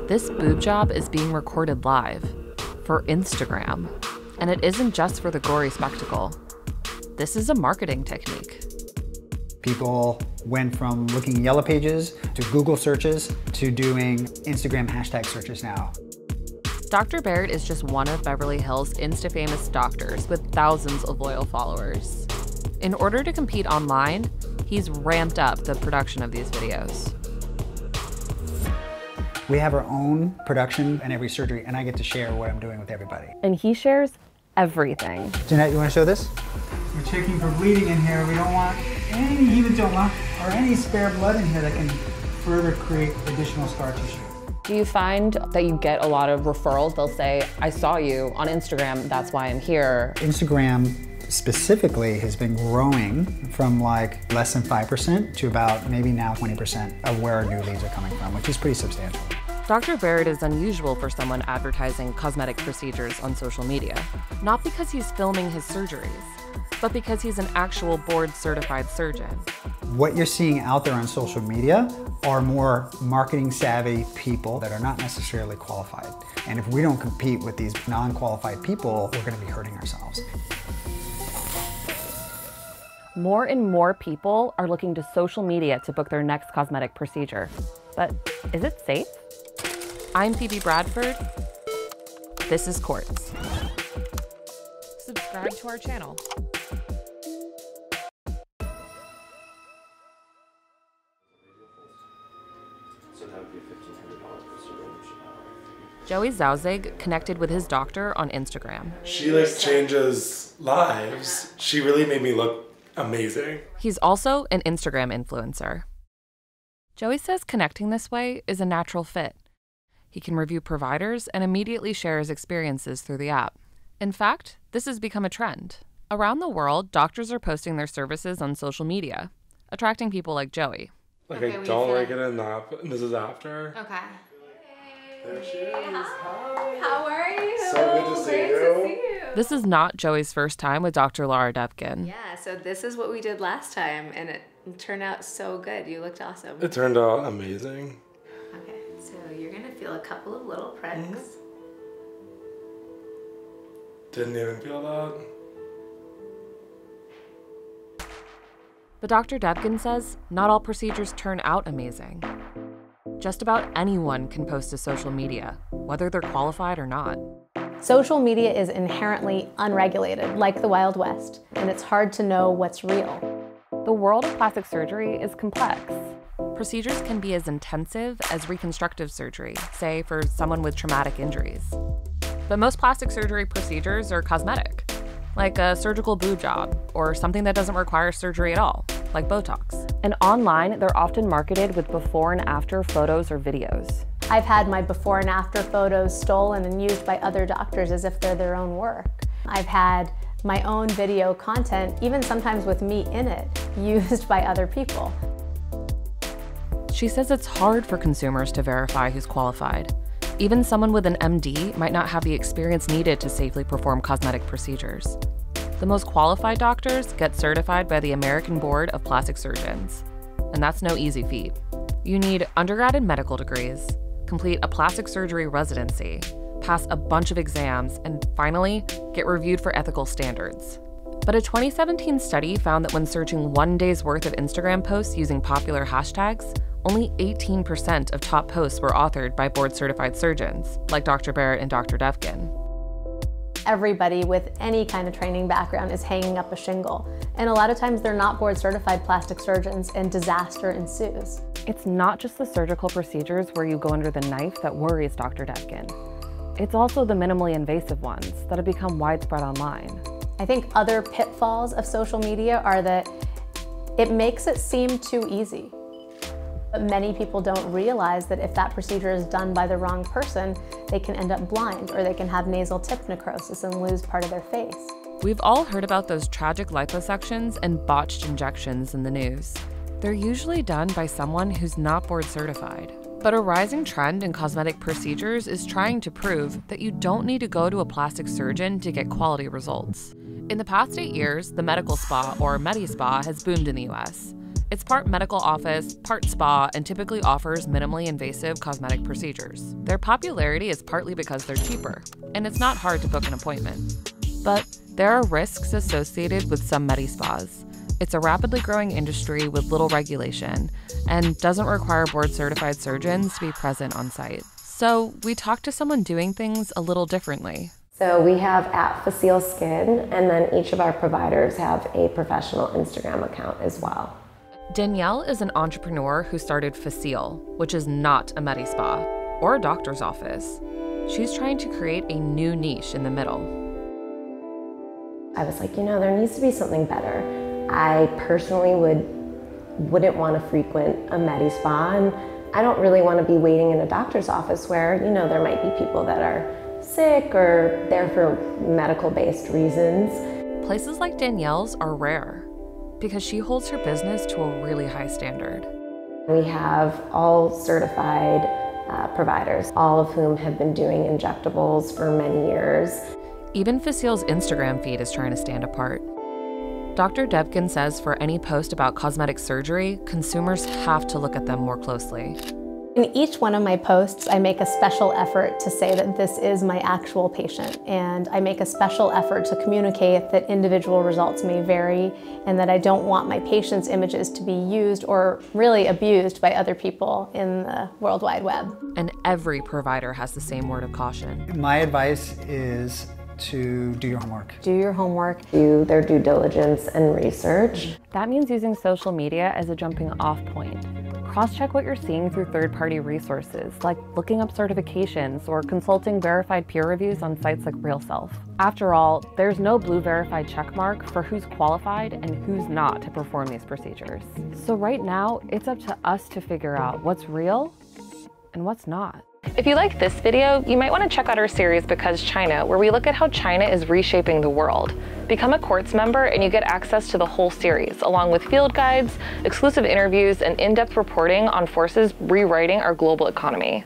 This boob job is being recorded live for Instagram. And it isn't just for the gory spectacle. This is a marketing technique. People went from looking Yellow Pages to Google searches to doing Instagram hashtag searches now. Dr. Baird is just one of Beverly Hills' Instafamous doctors with thousands of loyal followers. In order to compete online, he's ramped up the production of these videos. We have our own production in every surgery, and I get to share what I'm doing with everybody. And he shares everything. Jeanette, you want to show this? We're checking for bleeding in here. We don't want any hematoma or any spare blood in here that can further create additional scar tissue. Do you find that you get a lot of referrals? They'll say, I saw you on Instagram, that's why I'm here. Instagram specifically has been growing from like less than 5% to about maybe now 20% of where our new leads are coming from, which is pretty substantial. Dr. Baird is unusual for someone advertising cosmetic procedures on social media, not because he's filming his surgeries, but because he's an actual board-certified surgeon. What you're seeing out there on social media are more marketing savvy people that are not necessarily qualified. And if we don't compete with these non-qualified people, we're going to be hurting ourselves. More and more people are looking to social media to book their next cosmetic procedure. But is it safe? I'm Phoebe Bradford. This is Quartz. Subscribe to our channel. Joey Zauzig connected with his doctor on Instagram. She changes lives. She really made me look amazing. He's also an Instagram influencer. Joey says connecting this way is a natural fit. He can review providers and immediately share his experiences through the app. In fact, this has become a trend. Around the world, doctors are posting their services on social media, attracting people like Joey. I don't like it enough. This is after. Okay. There she is. Hi. How are you? So good to see Great you. to see you. This is not Joey's first time with Dr. Lara Defconn. Yeah, so this is what we did last time, and it turned out so good. You looked awesome. It turned out amazing. Okay, so you're gonna feel a couple of little pricks. Didn't even feel that. But Dr. Defconn says not all procedures turn out amazing. Just about anyone can post to social media, whether they're qualified or not. Social media is inherently unregulated, like the Wild West, and it's hard to know what's real. The world of plastic surgery is complex. Procedures can be as intensive as reconstructive surgery, say for someone with traumatic injuries. But most plastic surgery procedures are cosmetic, like a surgical boob job or something that doesn't require surgery at all, like Botox. And online, they're often marketed with before and after photos or videos. I've had my before and after photos stolen and used by other doctors as if they're their own work. I've had my own video content, even sometimes with me in it, used by other people. She says it's hard for consumers to verify who's qualified. Even someone with an MD might not have the experience needed to safely perform cosmetic procedures. The most qualified doctors get certified by the American Board of Plastic Surgeons, and that's no easy feat. You need undergrad and medical degrees, complete a plastic surgery residency, pass a bunch of exams, and finally, get reviewed for ethical standards. But a 2017 study found that when searching one day's worth of Instagram posts using popular hashtags, only 18% of top posts were authored by board-certified surgeons, like Dr. Barrett and Dr. Defconn. Everybody with any kind of training background is hanging up a shingle, and a lot of times they're not board-certified plastic surgeons, and disaster ensues. It's not just the surgical procedures where you go under the knife that worries Dr. Defconn. It's also the minimally invasive ones that have become widespread online. I think other pitfalls of social media are that it makes it seem too easy. But many people don't realize that if that procedure is done by the wrong person, they can end up blind, or they can have nasal tip necrosis and lose part of their face. We've all heard about those tragic liposuctions and botched injections in the news. They're usually done by someone who's not board certified. But a rising trend in cosmetic procedures is trying to prove that you don't need to go to a plastic surgeon to get quality results. In the past 8 years, the medical spa, or Medi-Spa, has boomed in the US. It's part medical office, part spa, and typically offers minimally invasive cosmetic procedures. Their popularity is partly because they're cheaper, and it's not hard to book an appointment. But there are risks associated with some medi-spas. It's a rapidly growing industry with little regulation and doesn't require board-certified surgeons to be present on site. So we talked to someone doing things a little differently. So we have @Facile Skin, and then each of our providers have a professional Instagram account as well. Danielle is an entrepreneur who started Facile, which is not a medi-spa or a doctor's office. She's trying to create a new niche in the middle. I was like, there needs to be something better. I personally wouldn't want to frequent a medi-spa, and I don't really want to be waiting in a doctor's office where, there might be people that are sick or there for medical-based reasons. Places like Danielle's are rare because she holds her business to a really high standard. We have all certified providers, all of whom have been doing injectables for many years. Even Facile's Instagram feed is trying to stand apart. Dr. Defconn says for any post about cosmetic surgery, consumers have to look at them more closely. In each one of my posts, I make a special effort to say that this is my actual patient, and I make a special effort to communicate that individual results may vary and that I don't want my patients' images to be used or really abused by other people in the World Wide Web. And every provider has the same word of caution. My advice is to do your homework. Do your homework, do their due diligence and research. That means using social media as a jumping off point. Cross-check what you're seeing through third-party resources, like looking up certifications or consulting verified peer reviews on sites like RealSelf. After all, there's no blue verified checkmark for who's qualified and who's not to perform these procedures. So right now, it's up to us to figure out what's real and what's not. If you like this video, you might want to check out our series Because China, where we look at how China is reshaping the world. Become a Quartz member and you get access to the whole series, along with field guides, exclusive interviews, and in-depth reporting on forces rewriting our global economy.